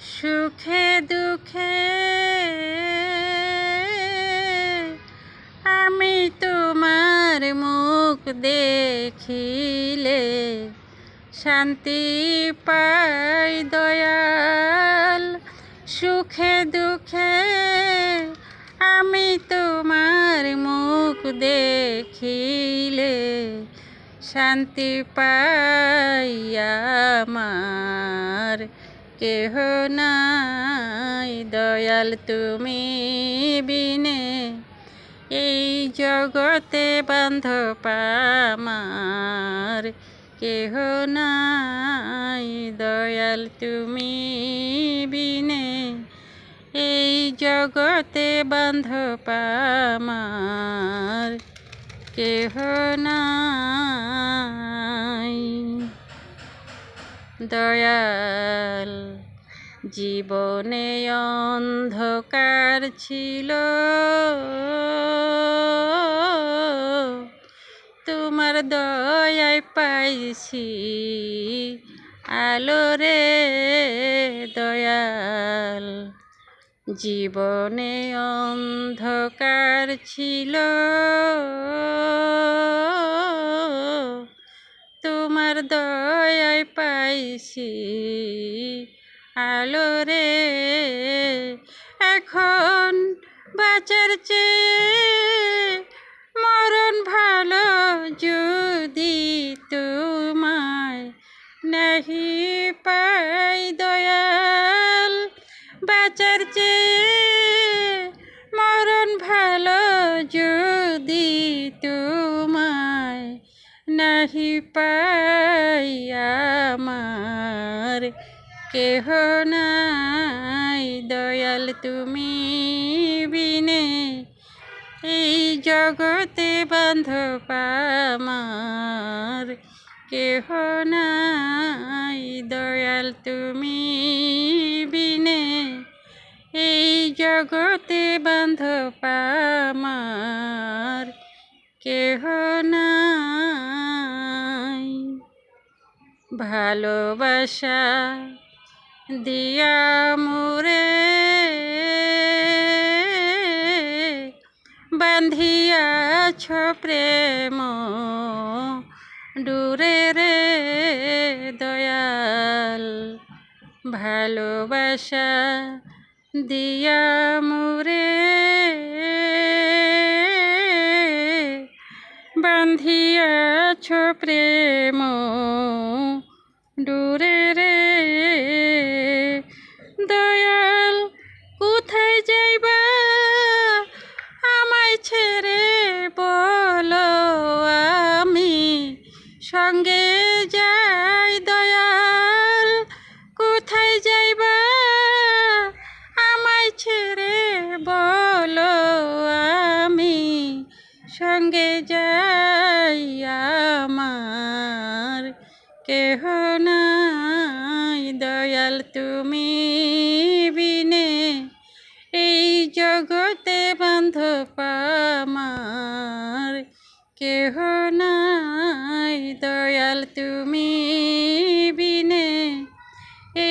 সুখে দুঃখে আমি তোমার মুখ দেখিলে শান্তি পাই দয়াল। সুখে দুঃখে আমি তোমার মুখ দেখিলে শান্তি পাই আমার কেহ নাই দয়াল তুমি বিনে এই জগতে বান্ধব আমার কেহ নাই দয়াল তুমি বিনে এই জগতে বান্ধব আমার কেহ নাই দয়াল। জীবনে অন্ধকার ছিল তোমার দয়ায় পাইছি আলো রে দয়াল। জীবনে অন্ধকার ছিল তোমার দয়ায় পাইছি আলো রে। এখন বাঁচার চেয়ে মরণ ভালো যদি তোমায় নাহি পাই দয়াল। বাঁচার চেয়ে মরণ ভালো যদি তোমায় নাহি পাই আমার কেহ নাই দয়াল তুমি বিনে এই জগতে বান্ধব আমার কেহ নাই দয়াল তুমি বিনে এই জগতে বান্ধব আমার কেহ নাই। ভালোবাসা দিয়া মোরে বান্ধিয়াছ প্রেম ডুরে রে দয়াল। ভালোবাসা দিয়া মোরে বান্ধিয়াছ প্রেম ডুরে রে দয়াল। কোথায় যাইবা আমায় ছেড়ে বলো আমি সঙ্গে যাই দয়াল। কোথায় যাইবা আমায় ছেড়ে বলো আমি সঙ্গে যাই আমার কেহ নাই দয়াল তুমি বিনে এই জগতে বান্ধব আমার কেহ নাই দয়াল তুমি বিনে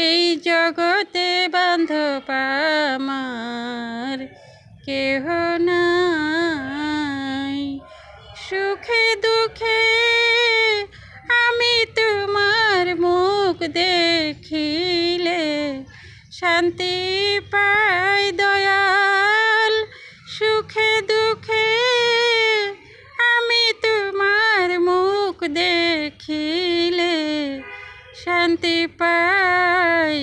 এই জগতে বান্ধব আমার কেহ নাই। সুখে দুঃখে আমি তোমার মুখ দেখিলে শান্তি পাই দয়াল। সুখে দুঃখে আমি তোমার মুখ দেখিলে শান্তি পাই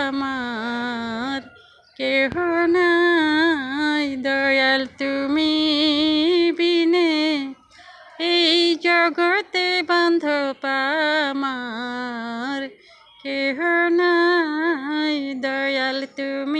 আমার কেহ নাই দয়াল তুমি বিনে এই জগতে বান্ধব আমার কেহ নাই দয়াল তুমি